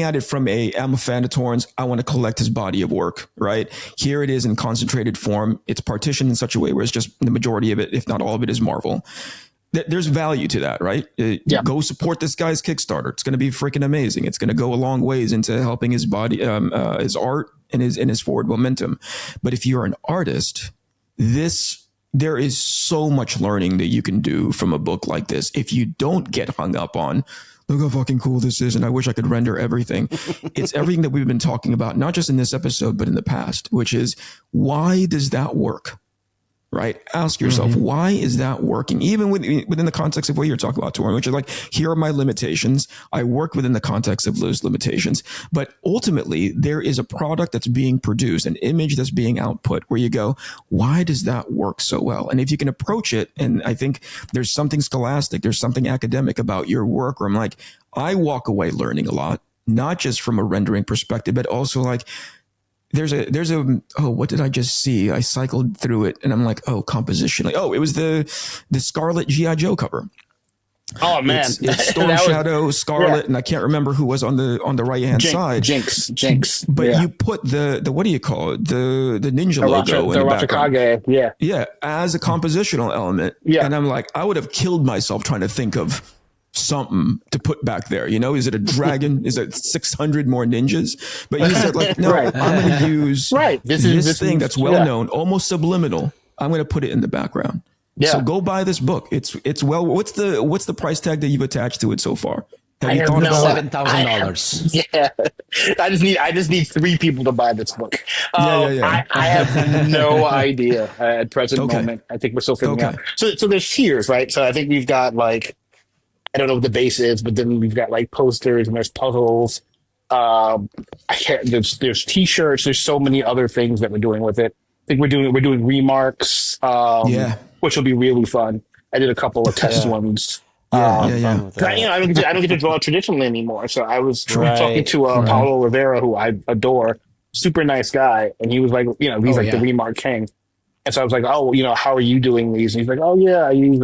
at it from I'm a fan of Taurin's, I want to collect his body of work, right? Here it is in concentrated form. It's partitioned in such a way where it's just the majority of it, if not all of it, is Marvel. There's value to that, right? Go support this guy's Kickstarter. It's going to be freaking amazing. It's going to go a long ways into helping his body, his art and his forward momentum. But if you're an artist, there is so much learning that you can do from a book like this. If you don't get hung up on, look how fucking cool this is, and I wish I could render everything. It's everything that we've been talking about, not just in this episode, but in the past, which is, why does that work? Right? Ask yourself, why is that working? Even within the context of what you're talking about, Taurin, which is like, here are my limitations. I work within the context of those limitations. But ultimately, there is a product that's being produced, an image that's being output, where you go, why does that work so well? And if you can approach it, and I think there's something scholastic, there's something academic about your work, where I'm like, I walk away learning a lot, not just from a rendering perspective, but also like, there's a what did I just see? I cycled through it and I'm like, compositionally. It was the Scarlet G.I. Joe cover. Oh man, it's Storm Shadow, Scarlet, and I can't remember who was on the right hand side. Jinx. But you put the what do you call it? The ninja logo in the background. Yeah, as a compositional element. Yeah, and I'm like, I would have killed myself trying to think of something to put back there. Is it a dragon? Is it 600 more ninjas? But you said like, no, I'm going to use this thing that's well known, almost subliminal. I'm going to put it in the background. Yeah. So go buy this book. It's what's the price tag that you've attached to it so far? Have you thought about $7,000? Yeah, I just need 3 people to buy this book. I have no idea at present moment. I think we're still figuring out. So there's tiers, right? So I think we've got like, I don't know what the base is, but then we've got like posters and there's puzzles. There's t-shirts. There's so many other things that we're doing with it. I think we're doing remarks, which will be really fun. I did a couple of test ones. I don't get to draw traditionally anymore. So I was talking to Paulo Rivera, who I adore, super nice guy, and he was like, he's the remark king. And so I was like, how are you doing these? And he's like, I use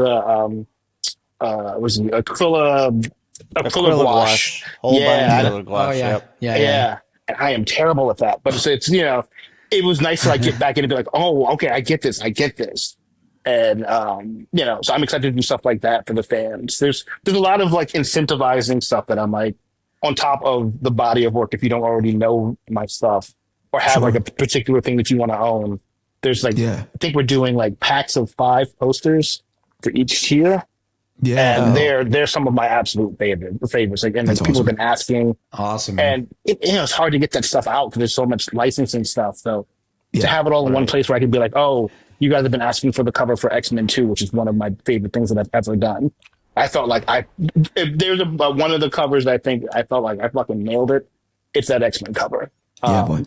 was acrylic gouache. Whole acrylic gouache. Yeah. And I am terrible at that. But it's it was nice to like get back in and be like, okay, I get this. And so I'm excited to do stuff like that for the fans. There's a lot of like incentivizing stuff that I'm like on top of the body of work. If you don't already know my stuff or have like a particular thing that you want to own, there's like I think we're doing like packs of 5 posters for each tier. Yeah. And they're some of my absolute favorites. Like, and That's people awesome. have been asking, Awesome, man. and it's hard to get that stuff out because there's so much licensing stuff. So to Yeah. have it all in one place where I can be like, oh, you guys have been asking for the cover for X-Men 2, which is one of my favorite things that I've ever done. I felt like if there's one of the covers that I felt like I fucking nailed it, it's that X-Men cover. Yeah, boy.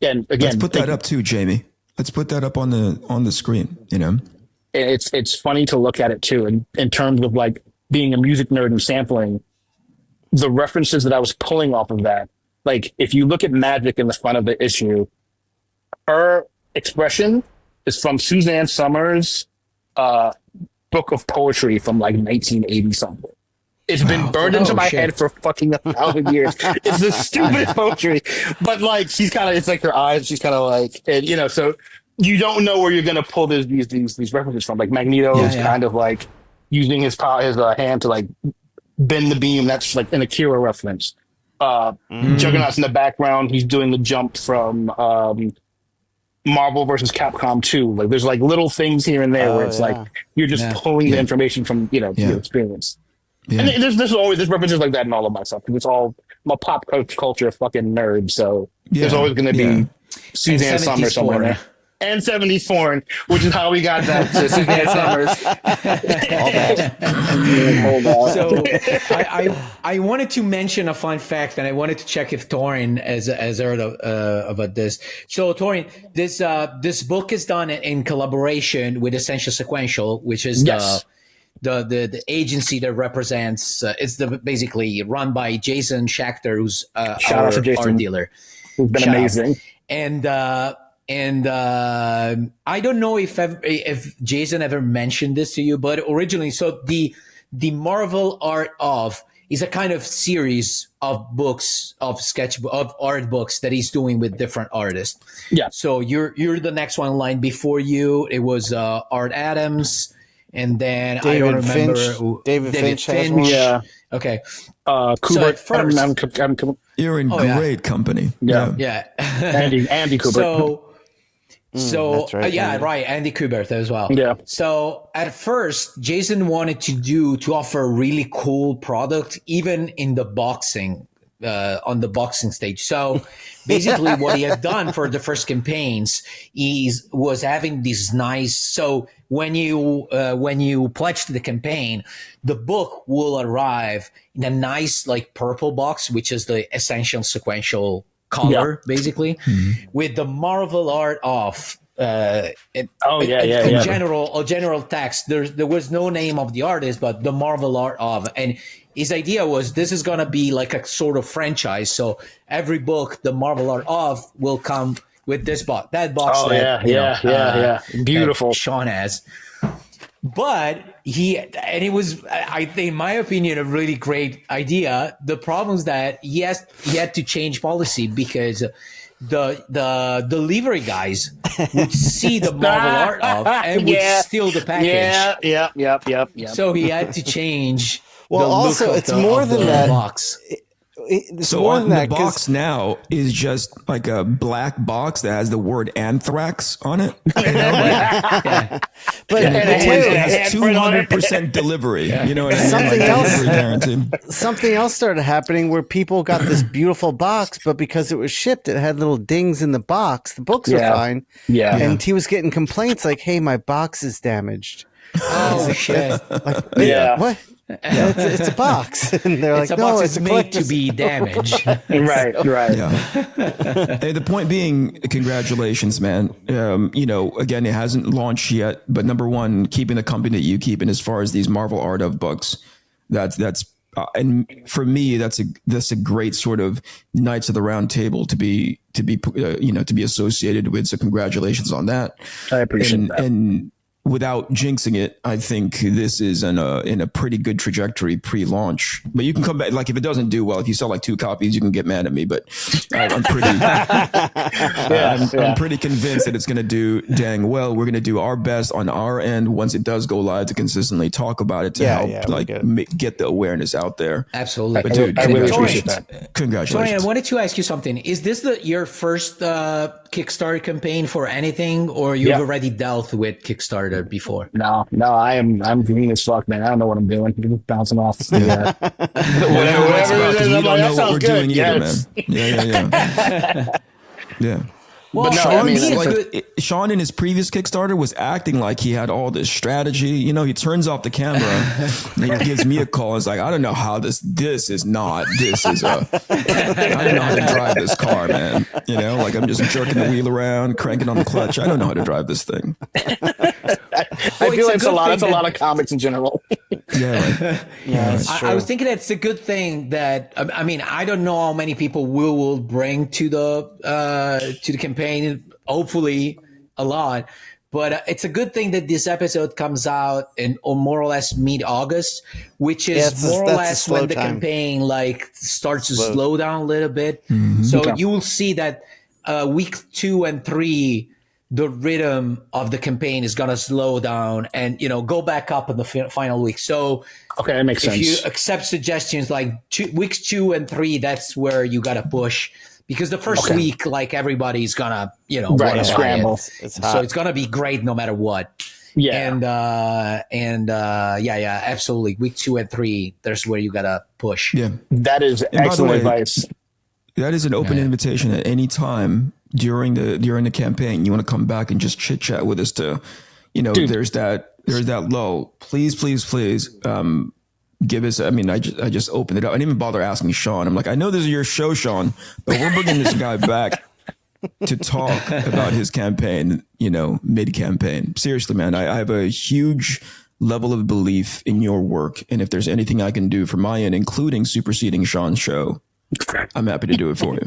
And again, Let's put that up too, Jamie. Let's put that up on the screen, you know? it's funny to look at it too, in terms of like being a music nerd and sampling the references that I was pulling off of that. Like if you look at Magic in the front of the issue, her expression is from Suzanne Summers' book of poetry from like 1980 something. It's been burned into my head for fucking 1,000 years. It's the stupidest poetry, but like it's like her eyes. She's kind of like, and so you don't know where you're gonna pull these references from. Like Magneto is kind of like using his hand to like bend the beam. That's like an Akira reference. Juggernaut's in the background. He's doing the jump from Marvel versus Capcom 2. Like there's like little things here and there where it's like you're just pulling the information from your experience. Yeah. And there's references like that in all of my stuff. It's all I'm a pop culture fucking nerd, so there's always going to be Suzanne Summers somewhere there. And 70s porn, which is how we got that to Suzanne Summers. So I wanted to mention a fun fact, and I wanted to check if Taurin has heard about this. So Taurin, this book is done in collaboration with Essential Sequential, which is the agency that represents it's basically run by Jason Schachter, who's our art dealer, who's been amazing. And I don't know if Jason ever mentioned this to you, but originally, so the Marvel Art of is a kind of series of books, of art books that he's doing with different artists. Yeah. So you're the next one in line before you. It was Art Adams. And then I don't remember David Finch. Yeah. Okay. Kubert. So you're in great company. Yeah. Andy Kubert. So right, Andy Kubert as well. Yeah. So at first, Jason wanted to offer a really cool product, even in the boxing. On the boxing stage. So basically what he had done for the first campaigns was having these nice, so when you pledge to the campaign, the book will arrive in a nice like purple box, which is the Essential Sequential color, basically, with the Marvel Art of general text. There was no name of the artist, but the Marvel Art of, and his idea was this is going to be like a sort of franchise. So every book, the Marvel Art of, will come with this box, that box. Beautiful. Shawn has. But it was, I think, in my opinion, a really great idea. The problem is that he had to change policy because the delivery guys would see the Marvel Art of and would steal the package. Yeah. So he had to change. Well, also, it's more than that. Box. It's more than that. The box now is just like a black box that has the word anthrax on it. You know? But it has 200% delivery. You know what I mean? Something else started happening where people got this beautiful box, but because it was shipped, it had little dings in the box. The books were fine. Yeah. And he was getting complaints like, "Hey, my box is damaged." Oh shit! What? It's a box, and they're like, "No, it's made to be damaged." right. Yeah. Hey, the point being, congratulations, man. Again, it hasn't launched yet, but number one, keeping the company that you keep, and as far as these Marvel Art of books, that's and for me, that's a great sort of Knights of the Round Table to be associated with. So congratulations on that. I appreciate that. And without jinxing it, I think this is in a pretty good trajectory pre-launch. But you can come back, like if it doesn't do well, if you sell like 2 copies, you can get mad at me. But I'm pretty convinced that it's going to do dang well. We're going to do our best on our end once it does go live to consistently talk about it to help get the awareness out there. Absolutely. But dude, I really appreciate that. Congratulations. Tony, I wanted to ask you something. Is this your first Kickstarter campaign for anything, or you've already dealt with Kickstarter Kickstarter before. No, I'm green as fuck, man. I don't know what I'm doing. I'm just bouncing off the That's whatever about, it is. 'cause we I'm don't like, know that what we're sounds doing good. either, Yes. man. Yeah. Well, But no, for I mean, me, it's it's good. Sean in his previous Kickstarter was acting like he had all this strategy. You know, he turns off the camera and he gives me a call. It's like, I don't know how this is I don't know how to drive this car, man. You know, like I'm just jerking the wheel around, cranking on the clutch. I don't know how to drive this thing. I feel like it's a lot. It's a lot of comics in general. Yeah. That's true. I was thinking it's a good thing that I mean I don't know how many people will bring to the campaign. Hopefully, a lot. But it's a good thing that this episode comes out in or more or less mid-August, which is more or less when the campaign like starts to slow down a little bit. Mm-hmm. So you will see that week 2 and 3, the rhythm of the campaign is gonna slow down and go back up in the final week. So Okay, that makes sense. If you accept suggestions like weeks 2 and 3, that's where you gotta push. Because the first week, like everybody's gonna, want to scramble. It's so it's gonna be great no matter what. Yeah. And absolutely. Week 2 and 3, there's where you gotta push. Yeah. That is excellent advice. That is an open invitation at any time during the campaign. You want to come back and just chit chat with us to, Dude. there's that lull. Please. Give us. I mean, I just opened it up. I didn't even bother asking Shawn. I'm like, I know this is your show, Shawn, but we're bringing this guy back to talk about his campaign. Mid-campaign. Seriously, man, I have a huge level of belief in your work, and if there's anything I can do from my end, including superseding Shawn's show, I'm happy to do it for you.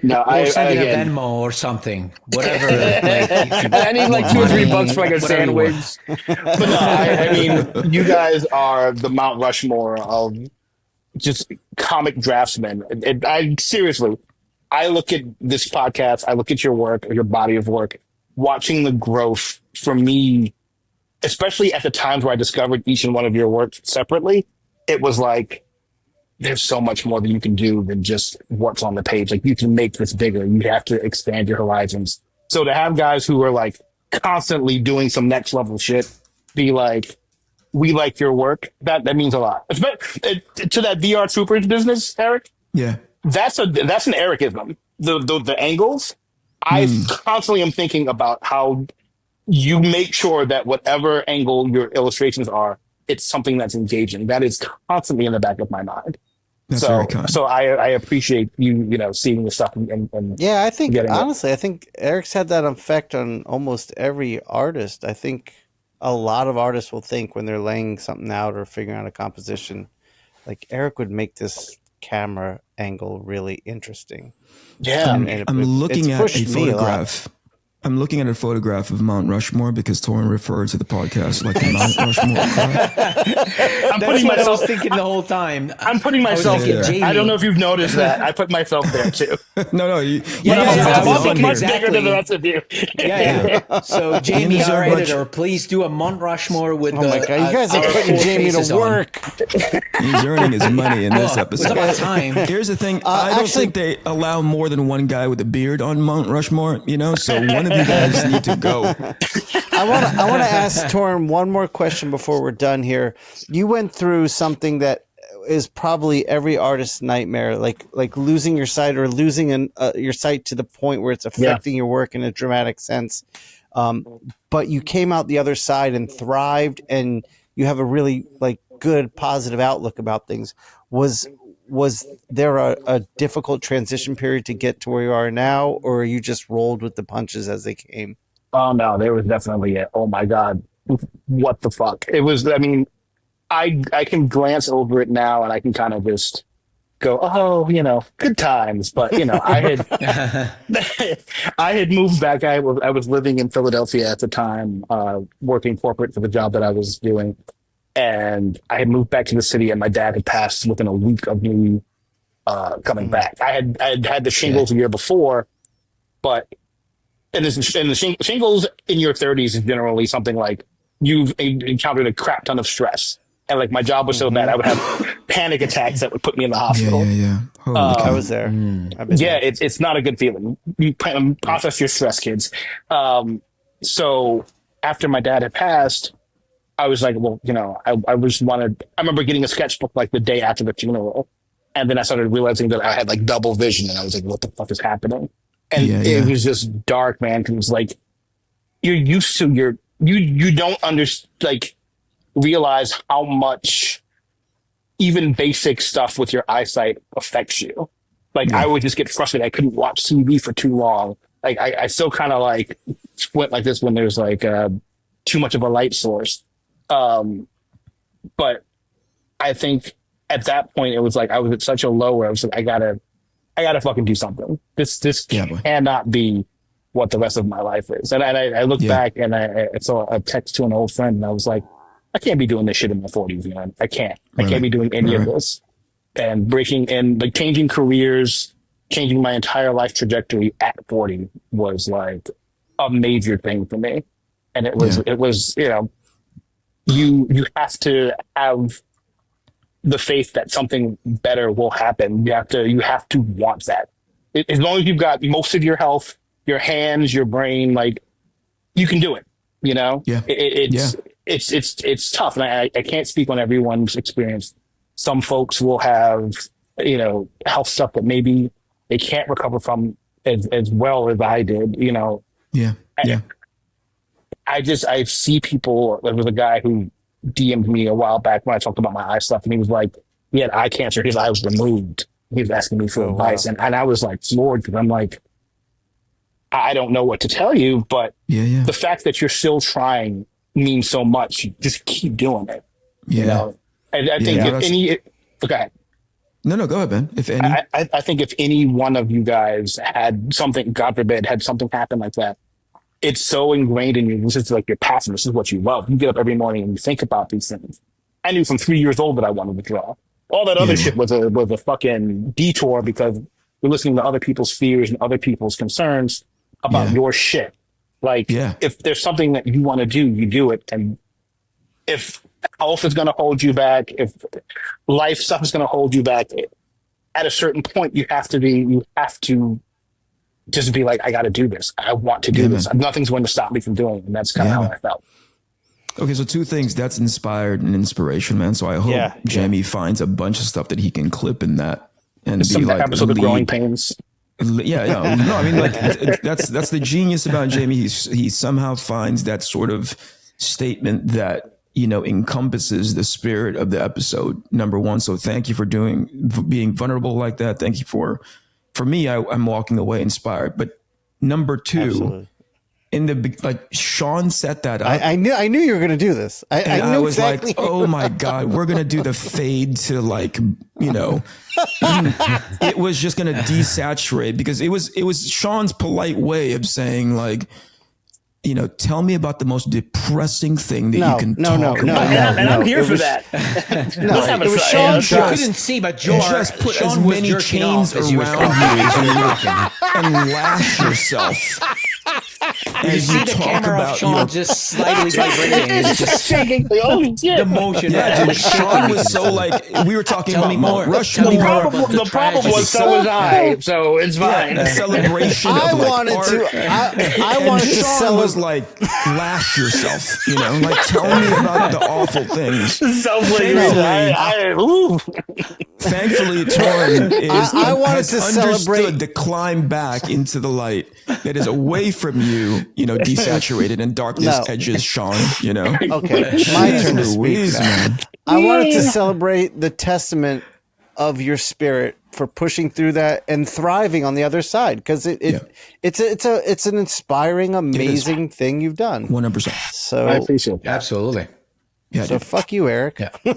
No, or sending a Venmo or something, whatever. I need like $2 or $3 for like a sandwich. But no, I mean, you guys are the Mount Rushmore of just comic draftsmen. I seriously, I look at this podcast, I look at your work, or your body of work, watching the growth for me, especially at the times where I discovered each and one of your works separately. It was like, there's so much more that you can do than just what's on the page. Like, you can make this bigger. You have to expand your horizons. So to have guys who are like constantly doing some next level shit be like, we like your work, that means a lot. To that VR Troopers business, Eric. Yeah. That's an Ericism. The angles, I constantly am thinking about how you make sure that whatever angle your illustrations are, it's something that's engaging. That is constantly in the back of my mind. That's very kind. So I appreciate you seeing the stuff and yeah, I think honestly, I think Eric's had that effect on almost every artist. I think a lot of artists will think when they're laying something out or figuring out a composition, like Eric would make this camera angle really interesting. Yeah, I'm looking at a photograph. I'm looking at a photograph of Mount Rushmore because Taurin referred to the podcast like the Mount Rushmore. That's what I was thinking the whole time. I'm putting myself there. I don't know if you've noticed that. I put myself there too. No. I'm also much bigger than the rest of you. Yeah. So Jamie, our editor, please do a Mount Rushmore with oh my God, you guys are putting Jamie to work. He's earning his money in this episode. It's about time. Here's the thing. I don't think they allow more than one guy with a beard on Mount Rushmore, so one of you guys need to go. I want to ask Taurin one more question before we're done here. You went through something that is probably every artist's nightmare, like losing your sight or losing your sight to the point where it's affecting your work in a dramatic sense. But you came out the other side and thrived, and you have a really good positive outlook about things. Was there a difficult transition period to get to where you are now, or you just rolled with the punches as they came? Oh no, there was definitely oh my God, what the fuck? It was, I mean, I can glance over it now and I can kind of just go, oh, good times. But, I had moved back. I was living in Philadelphia at the time, working corporate for the job that I was doing. And I had moved back to the city, and my dad had passed within a week of me coming back. I had the shingles a year before, but the shingles in your 30s is generally something like you've encountered a crap ton of stress, and like my job was so bad I would have panic attacks that would put me in the hospital. Yeah. I was there. It's not a good feeling. You process your stress, kids. So after my dad had passed, I was like, well, I remember getting a sketchbook like the day after the funeral. And then I started realizing that I had like double vision, and I was like, what the fuck is happening? And it was just dark, man. Cause it was like, you're used to you don't realize how much even basic stuff with your eyesight affects you. Like I would just get frustrated. I couldn't watch TV for too long. Like I still kind of like squint like this when there's like too much of a light source. But I think at that point it was like I was at such a low where I was like, I gotta fucking do something. This cannot be what the rest of my life is. And I look back and I saw a text to an old friend, and I was like, I can't be doing this shit in my 40s, man. I can't be doing any of this. And breaking and like changing careers, changing my entire life trajectory at 40 was like a major thing for me. And it was, you have to have the faith that something better will happen. You have to want that. As long as you've got most of your health, your hands, your brain, like you can do it, It's tough. And I can't speak on everyone's experience. Some folks will have, health stuff that maybe they can't recover from as well as I did, I see people. There was a guy who DM'd me a while back when I talked about my eye stuff, and he was like, he had eye cancer. His eye was removed. He was asking me for advice. Wow. And I was like floored, because I'm like, I don't know what to tell you, but the fact that you're still trying means so much. You just keep doing it. And I think okay. No, go ahead, Ben. If any, I think if any one of you guys had something, God forbid, had something happen like that, it's so ingrained in you. This is like your passion. This is what you love. You get up every morning and you think about these things. I knew from 3 years old that I wanted to draw. All that other shit was a fucking detour, because you're listening to other people's fears and other people's concerns about your shit. Like, if there's something that you want to do, you do it. And if health is going to hold you back, if life stuff is going to hold you back, at a certain point, you have to just be like, I got to do this. I want to do this. Man. Nothing's going to stop me from doing it. And that's kind of how I felt. Okay, so two things. That's inspired and inspiration, man. So I hope Jamie finds a bunch of stuff that he can clip in that and be like episode of Growing Pains. Yeah. No, I mean, like that's the genius about Jamie. He somehow finds that sort of statement that, encompasses the spirit of the episode, number one. So thank you for being vulnerable like that. Thank you for me, I'm walking away inspired. But number two, Shawn set that up. I knew you were going to do this. I was exactly like, oh my God, we're going to do the fade to it was just going to desaturate, because it was Shawn's polite way of saying like, tell me about the most depressing thing that you can talk about. And I'm here for that. It was Shawn. I couldn't see, but just put Shawn as many chains around you and lash yourself. You see the camera of Shawn just slightly vibrating. It's just shaking. The motion. Yeah, dude, Shawn was so like, we were talking about Mount Rushmore. The problem was so was I, so it's fine. The celebration of I wanted to Shawn was like, lash yourself, tell me about the awful things. Thankfully, Taurin has understood the climb back into the light that is away from you, desaturated, and darkness edges Shawn, Okay, my turn to speak now. Man. I wanted to celebrate the testament of your spirit for pushing through that and thriving on the other side, because it's an inspiring, amazing thing you've done. 100%. So I appreciate that. Absolutely. Yeah, so fuck you, Eric. Yeah. I'm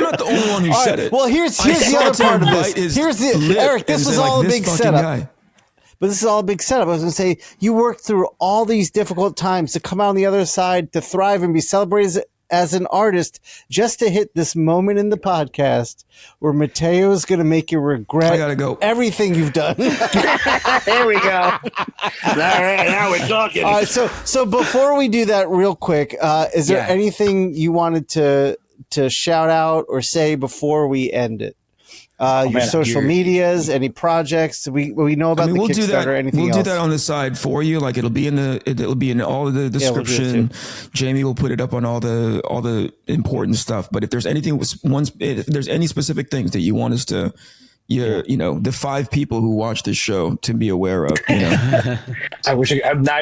not the only one who said it. Well, here's the other part of this. Eric. This was all a big setup. But this is all a big setup. I was going to say, you worked through all these difficult times to come out on the other side, to thrive and be celebrated as an artist, just to hit this moment in the podcast where Matteo is going to make you regret everything you've done. There we go. All right, now we're talking. All right, so before we do that real quick, is there anything you wanted to shout out or say before we end it? Your man, social medias, any projects. We know about the we'll do that. Kickstarter. Anything We'll else? do that on the side for you. Like it'll be in all of the description. Jamie will put it up on all the important stuff. But if there's if there's any specific things that you want us to, the 5 people who watch this show to be aware of. I feel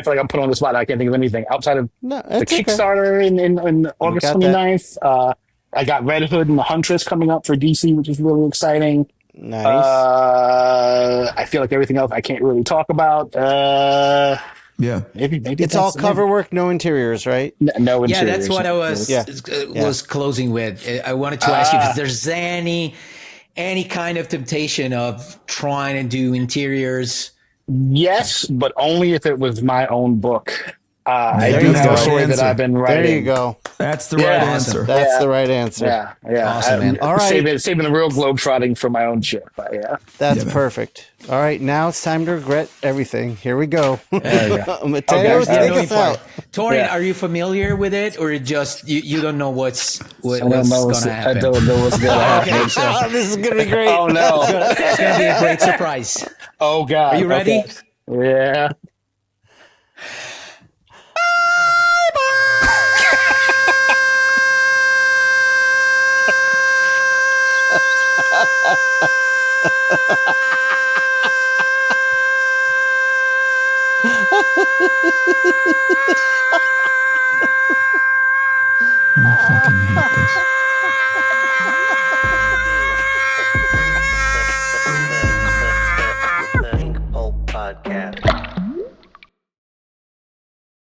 like I'm put on the spot. I can't think of anything outside of the Kickstarter in August 29th. I got Red Hood and the Huntress coming up for DC, which is really exciting. Nice. I feel like everything else I can't really talk about. Maybe it's all cover work, no interiors, right? No interiors. Yeah, that's what I was closing with. I wanted to ask you if there's any kind of temptation of trying to do interiors. Yes, but only if it was my own book. I do have a story that I've been writing. There you go. That's the right answer. That's the right answer. Yeah. Awesome, man. All right. Saving the real globetrotting for my own shit. But That's perfect. All right, now it's time to regret everything. Here we go. Matteo, take us out. Taurin, are you familiar with it, or just you don't know what's going to happen? I don't know what's going to happen. This is going to be great. Oh, no. It's going to be a great surprise. Oh, God. Are you ready? Okay. Yeah. I fucking hate this. The Inkpulp Podcast.